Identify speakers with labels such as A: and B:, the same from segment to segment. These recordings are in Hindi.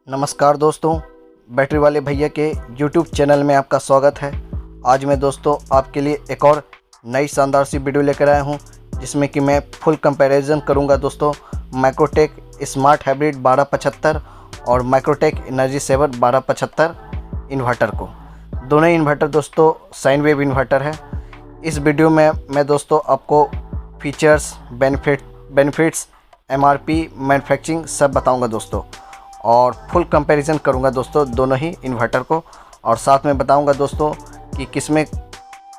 A: नमस्कार दोस्तों, बैटरी वाले भैया के YouTube चैनल में आपका स्वागत है। आज मैं दोस्तों आपके लिए एक और नई शानदार सी वीडियो लेकर आया हूं, जिसमें कि मैं फुल कंपैरिजन करूंगा दोस्तों माइक्रोटेक स्मार्ट हाइब्रिड 1275 और माइक्रोटेक एनर्जी सेवर 1275 इन्वर्टर को। दोनों इन्वर्टर दोस्तों साइन वेव इन्वर्टर है। इस वीडियो में मैं दोस्तों आपको फीचर्स, बेनिफिट्स, MRP, मैन्युफैक्चरिंग सब बताऊँगा दोस्तों, और फुल कंपैरिजन करूंगा दोस्तों दोनों ही इन्वर्टर को, और साथ में बताऊंगा दोस्तों कि किसमें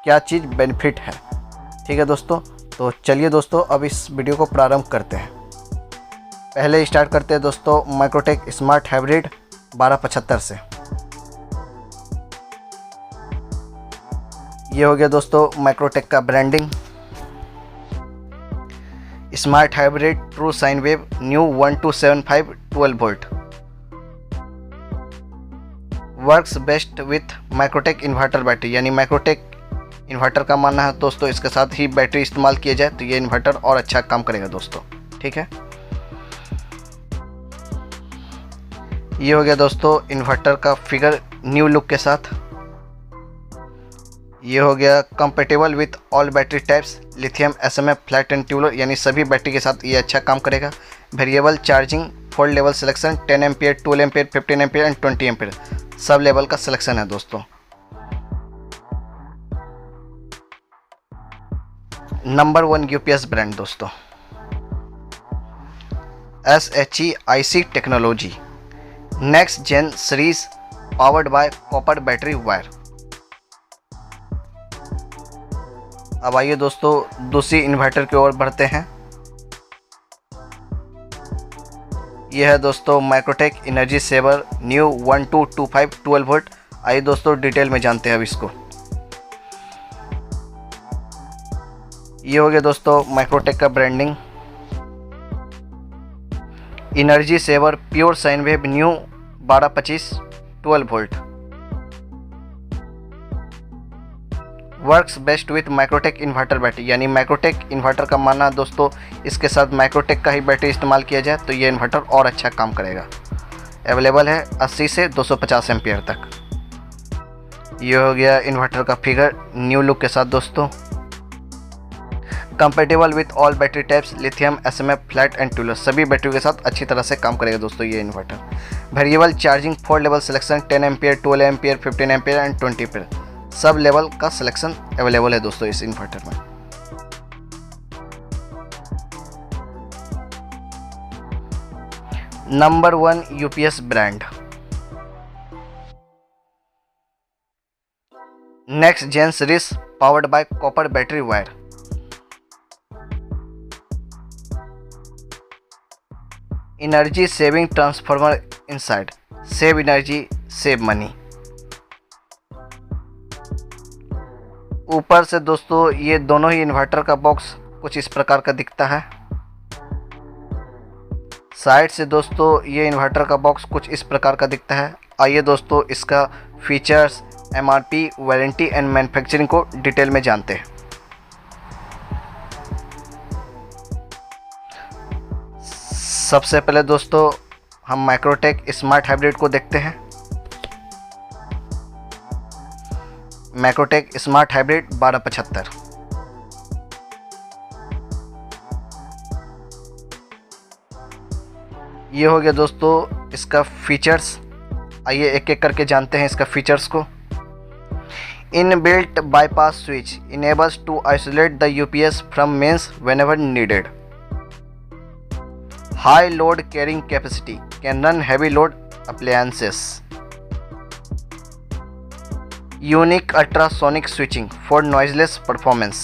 A: क्या चीज़ बेनिफिट है। ठीक है दोस्तों, तो चलिए दोस्तों अब इस वीडियो को प्रारंभ करते हैं। पहले स्टार्ट करते हैं दोस्तों माइक्रोटेक स्मार्ट हाइब्रिड 1275 से। ये हो गया दोस्तों माइक्रोटेक का branding. Smart hybrid true sign wave new 1275 12 volt works best with Microtek inverter battery. यानी माइक्रोटेक इन्वर्टर का मानना है दोस्तों इसके साथ ही बैटरी इस्तेमाल किया जाए तो ये इन्वर्टर और अच्छा काम करेगा दोस्तों। ठीक है, ये हो गया दोस्तों इन्वर्टर का फिगर न्यू लुक के साथ। ये हो गया compatible with all battery types, lithium, SMA, flat and tubular, यानी सभी बैटरी के साथ ये अच्छा काम करेगा। Variable charging, 4 level selection, 10 ampere, 12 ampere, 15 ampere and 20 ampere, सब लेवल का सिलेक्शन है दोस्तों। नंबर 1 UPS ब्रांड दोस्तों, SHEIC technology, next gen series, powered by copper battery wire. अब आइए दोस्तों दूसरी इन्वर्टर की ओर बढ़ते हैं। यह है दोस्तों Microtek energy saver new 1225 12 volt. आइए दोस्तों डिटेल में जानते हैं अब इसको। ये हो गया दोस्तों माइक्रोटेक का branding. Energy saver pure sine wave new 1225 12 volt works best with Microtek inverter battery. यानी माइक्रोटेक इन्वर्टर का मानना दोस्तों इसके साथ माइक्रोटेक का ही बैटरी इस्तेमाल किया जाए तो ये इन्वर्टर और अच्छा काम करेगा। अवेलेबल है 80 से 250 एम्पियर तक। ये हो गया इन्वर्टर का फिगर न्यू लुक के साथ दोस्तों। Compatible with all battery types, lithium, SMA, flat and tubular, सभी बैटरी के साथ अच्छी तरह से काम करेगा दोस्तों ये inverter. Variable charging, 4 level selection, 10 ampere, 12 ampere, 15 ampere and 20 ampere, सब लेवल का सिलेक्शन अवेलेबल है दोस्तों इस इन्वर्टर में। Number 1 UPS brand, next gen series, powered by copper battery wire. Energy saving transformer inside, save energy save money. ऊपर से दोस्तों ये दोनों ही इन्वर्टर का बॉक्स कुछ इस प्रकार का दिखता है। साइड से दोस्तों ये इन्वर्टर का बॉक्स कुछ इस प्रकार का दिखता है। आइए दोस्तों इसका features, MRP, warranty and manufacturing को डिटेल में जानते हैं। सबसे पहले दोस्तों हम माइक्रोटेक स्मार्ट हाइब्रिड को देखते हैं। Microtek smart hybrid 1275। ये हो गया दोस्तों इसका फीचर्स। आइए एक एक करके जानते हैं इसका फीचर्स को। Inbuilt bypass switch enables to isolate the UPS from mains whenever needed. High load carrying capacity, can run heavy load appliances. Unique ultrasonic switching for noiseless performance.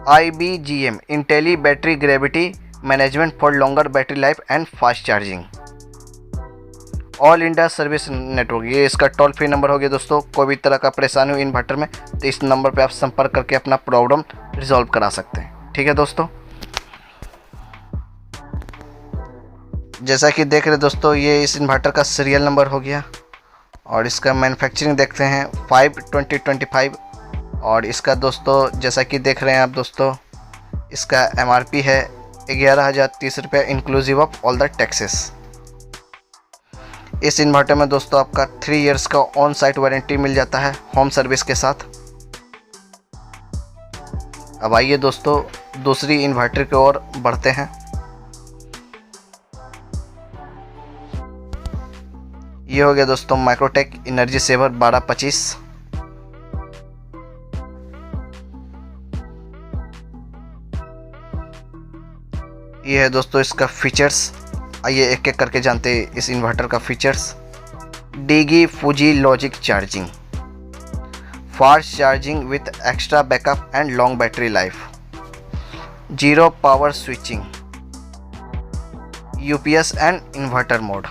A: IBGM Intelli Battery Gravity Management for longer battery life and fast charging. All India service network, ये इसका टोल फ्री नंबर हो गया दोस्तों। कोई भी तरह का परेशानी हो इन्वर्टर में तो इस नंबर पे आप संपर्क करके अपना प्रॉब्लम रिजॉल्व करा सकते हैं। ठीक है दोस्तों, जैसा कि देख रहे दोस्तों ये इस इन्वर्टर का सीरियल नंबर हो गया, और इसका मैन्युफैक्चरिंग देखते हैं 5/2025। और इसका दोस्तों जैसा कि देख रहे हैं आप दोस्तों इसका MRP है 11,030 रुपये inclusive of all the taxes. इस इन्वर्टर में दोस्तों आपका 3 इयर्स का ऑन साइट वारंटी मिल जाता है होम सर्विस के साथ। अब आइए दोस्तों दूसरी इन्वर्टर की ओर बढ़ते हैं। ये हो गया दोस्तों माइक्रोटेक एनर्जी सेवर 1225। ये है दोस्तों इसका फीचर्स। आइए एक एक करके जानते हैं इस इन्वर्टर का features. Digi fuzzy logic charging, fast charging with extra backup and long battery life, zero power switching, UPS and inverter mode,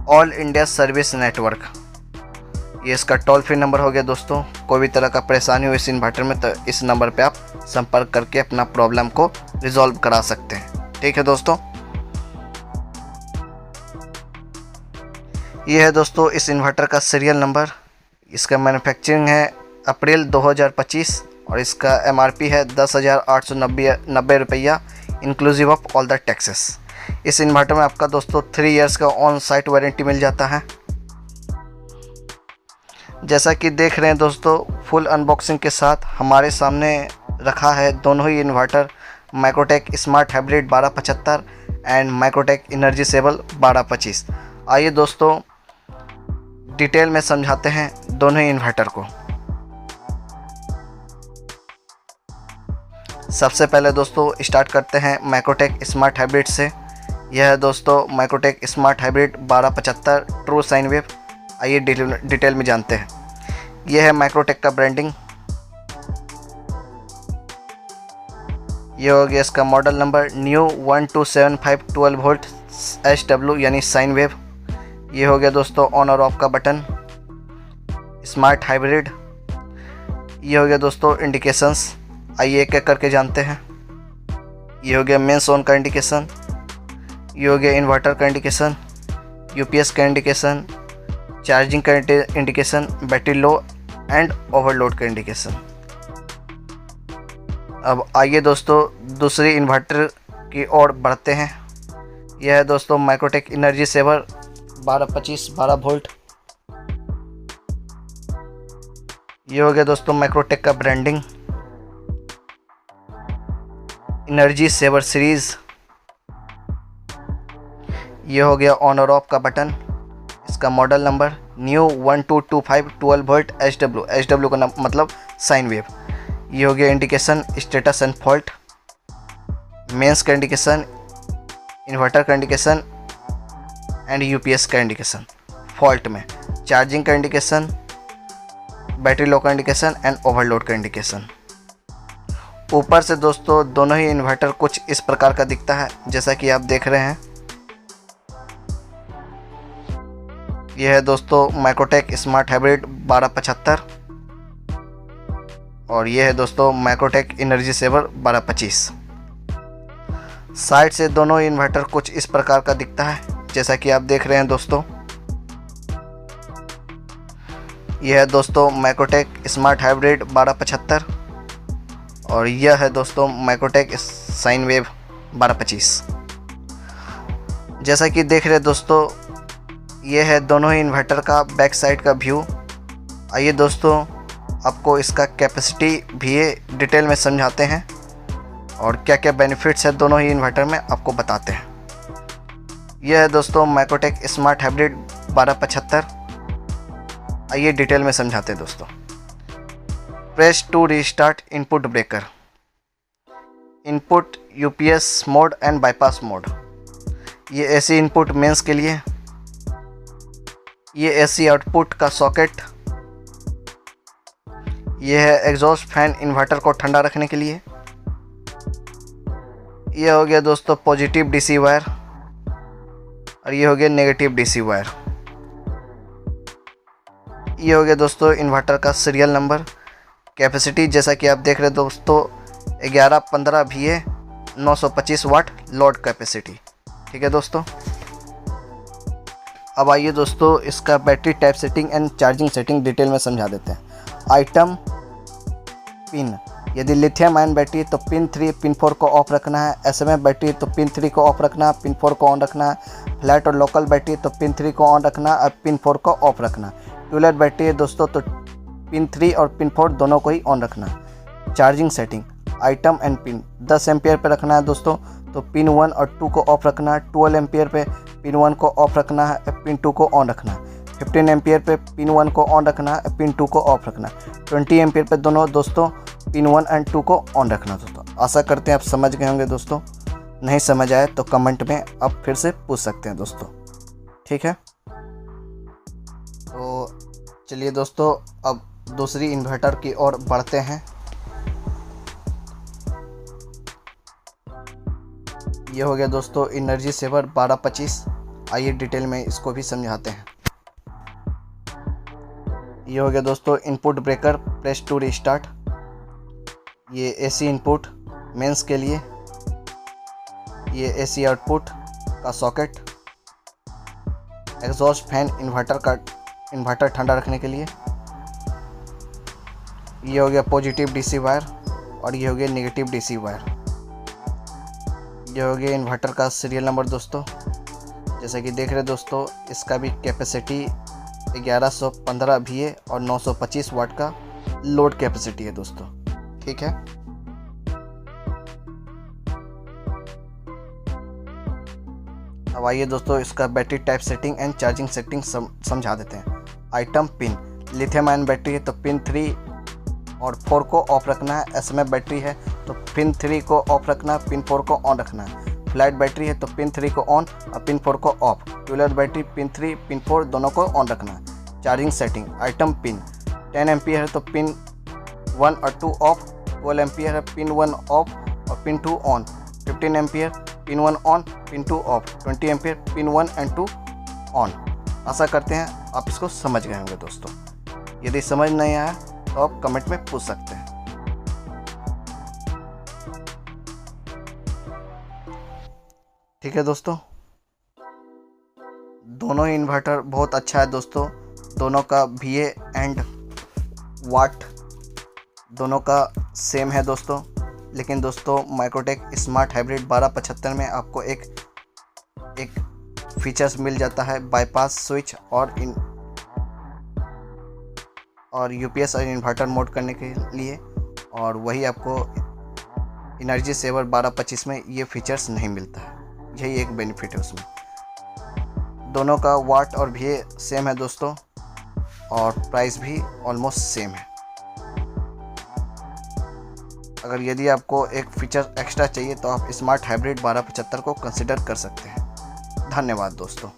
A: all India service network. ये इसका टोल फ्री नंबर हो गया दोस्तों। कोई भी तरह का परेशानी हो इस इन्वर्टर में तो इस नंबर पे आप संपर्क करके अपना प्रॉब्लम को रिजॉल्व करा सकते हैं। ठीक है दोस्तों, ये है दोस्तों इस इन्वर्टर का सीरियल नंबर। इसका मैन्युफैक्चरिंग है अप्रैल 2025 और इसका एमआरपी है 10,890 रुपया inclusive of all the taxes. इस इन्वर्टर में आपका दोस्तों 3 इयर्स का ऑन साइट वारंटी मिल जाता है। जैसा कि देख रहे हैं दोस्तों, फुल अनबॉक्सिंग के साथ हमारे सामने रखा है दोनों ही inverter, Microtek smart hybrid 1275 and Microtek energy saver 1225। आइए दोस्तों डिटेल में समझाते हैं दोनों ही इन्वर्टर को। सबसे पहले दोस्तों स्टार्ट करते हैं माइक्रोटेक स्मार्ट हाइब्रिड से। यह है दोस्तों Microtek smart hybrid 1275 true sine wave. आइए डिटेल में जानते हैं। यह है माइक्रोटेक का ब्रांडिंग। यह हो गया इसका model number new 1275 volt SW यानी साइन वेव। ये हो गया दोस्तों ऑन और ऑफ का बटन, स्मार्ट हाइब्रिड। ये हो गया दोस्तों इंडिकेशंस। आइए एक एक करके जानते हैं। ये हो गया मेंस ऑन का इंडिकेशन, ये हो गया इन्वर्टर का इंडिकेशन, यूपीएस का इंडिकेशन, चार्जिंग का indication, battery low and overload का इंडिकेशन। अब आइए दोस्तों दूसरी इन्वर्टर की ओर बढ़ते हैं। यह है दोस्तों माइक्रोटेक एनर्जी सेवर 1225 12 वोल्ट। ये हो गया दोस्तों माइक्रोटेक का ब्रांडिंग, एनर्जी सेवर सीरीज। ये हो गया ऑन और ऑफ का बटन। इसका model number new 1225 volt SW का मतलब साइन वेव। ये हो गया indication status and fault, mains का इंडिकेशन, इन्वर्टर का इंडिकेशन एंड यूपीएस का इंडिकेशन। फॉल्ट में चार्जिंग का इंडिकेशन, बैटरी लो का इंडिकेशन एंड ओवरलोड का इंडिकेशन। ऊपर से दोस्तों दोनों ही इन्वर्टर कुछ इस प्रकार का दिखता है जैसा कि आप देख रहे हैं। यह है दोस्तों माइक्रोटेक स्मार्ट हाइब्रिड 1275 और यह है दोस्तों माइक्रोटेक एनर्जी सेवर 1225। साइड से दोनों इन्वर्टर कुछ इस प्रकार का दिखता है जैसा कि आप देख रहे हैं दोस्तों। यह है दोस्तों माइक्रोटेक स्मार्ट हाइब्रिड 1275 और यह है दोस्तों माइक्रोटेक साइन वेव 1225। जैसा कि देख रहे हैं दोस्तों, यह है दोनों ही इन्वर्टर का बैक साइड का व्यू। आइए दोस्तों आपको इसका कैपेसिटी भी डिटेल में समझाते हैं और क्या क्या बेनिफिट्स है दोनों ही इन्वर्टर में आपको बताते हैं। यह है दोस्तों माइक्रोटेक स्मार्ट हाइब्रिड 1275। आइए डिटेल में समझाते हैं दोस्तों। Press to restart input breaker, input UPS mode and bypass mode. ये एसी इनपुट मेंस के लिए, ये एसी आउटपुट का सॉकेट, ये है एग्जॉस्ट फैन इन्वर्टर को ठंडा रखने के लिए। ये हो गया दोस्तों पॉजिटिव डीसी वायर और ये हो गया नेगेटिव डीसी वायर। ये हो गया दोस्तों इन्वर्टर का सीरियल नंबर। कैपेसिटी जैसा कि आप देख रहे हैं दोस्तों 1115 VA 925 वाट लोड कैपेसिटी। ठीक है दोस्तों, अब आइए दोस्तों इसका battery type setting and charging setting detail में समझा देते हैं। आइटम पिन यदि लिथियम आयन बैटरी है तो पिन 3 पिन 4 को ऑफ रखना है। एसएमएफ बैटरी है तो पिन 3 को ऑफ रखना है, पिन 4 को ऑन रखना है। फ्लैट और लोकल बैटरी है तो पिन 3 को ऑन रखना है और पिन 4 को ऑफ रखना है। ट्यूबलेट बैटरी है दोस्तों तो पिन 3 और पिन 4 दोनों को ही ऑन रखना है। Charging setting item and pin 10 ampere पे रखना है दोस्तों, तो पिन 1 और 2 को ऑफ रखना है। 12 एम्पियर पे पिन 1 को ऑफ रखना है, पिन 2 को ऑन रखना है। 15 एम्पियर पे पिन 1 को ऑन रखना है, पिन 2 को ऑफ रखना है। 20 एम्पियर पे दोनों दोस्तों पिन 1 एंड 2 को ऑन रखना दोस्तों। आशा करते हैं आप समझ गए होंगे दोस्तों। नहीं समझ आए तो कमेंट में आप फिर से पूछ सकते हैं दोस्तों, ठीक है। तो चलिए दोस्तों अब दूसरी इन्वर्टर की ओर बढ़ते हैं। ये हो गया दोस्तों एनर्जी सेवर 1225। आइए डिटेल में इसको भी समझाते हैं। ये हो गया दोस्तों input breaker press to restart. ये एसी इनपुट मेंस के लिए, ये एसी आउटपुट का सॉकेट, एग्जॉस्ट फैन इन्वर्टर ठंडा रखने के लिए। ये हो गया पॉजिटिव डीसी वायर और ये हो गया नेगेटिव डीसी वायर। ये हो गया इन्वर्टर का सीरियल नंबर दोस्तों। जैसे कि देख रहे दोस्तों, इसका भी कैपेसिटी 1115 VA और 925 वाट का लोड कैपेसिटी है दोस्तों, ठीक है। अब आइए दोस्तों इसका battery type setting and charging setting समझा देते हैं। Item pin lithium ion battery है तो पिन 3 और 4 को ऑफ रखना है। एसएमएफ बैटरी है तो पिन 3 को ऑफ रखना है, पिन 4 को ऑन रखना है। फ्लैट बैटरी है तो पिन 3 को ऑन और पिन 4 को off. Tubular battery pin 3 pin 4 दोनों को ऑन रखना है। Charging setting item pin 10 ampere है तो पिन 1 और 2 ऑफ। 12 एम्पियर है पिन 1 ऑफ और pin 2 on. 15 ampere pin 1 on pin 2 off. 20 ampere pin 1 and 2 on. आशा करते हैं आप इसको समझ गए होंगे दोस्तों। यदि समझ नहीं आया तो आप कमेंट में पूछ सकते हैं। ठीक है दोस्तों, दोनों ही इन्वर्टर बहुत अच्छा है दोस्तों। दोनों का VA एंड वाट दोनों का सेम है दोस्तों। लेकिन दोस्तों माइक्रोटेक स्मार्ट हाइब्रिड 1275 में आपको एक फीचर्स मिल जाता है, बाईपास स्विच और UPS और इन्वर्टर मोड करने के लिए, और वही आपको एनर्जी सेवर 1225 में ये फीचर्स नहीं मिलता है। यही एक बेनिफिट है उसमें। दोनों का वाट और VA सेम है दोस्तों और प्राइस भी ऑलमोस्ट सेम है। अगर यदि आपको एक फीचर एक्स्ट्रा चाहिए तो आप स्मार्ट हाइब्रिड 1275 को कंसिडर कर सकते हैं। धन्यवाद दोस्तों।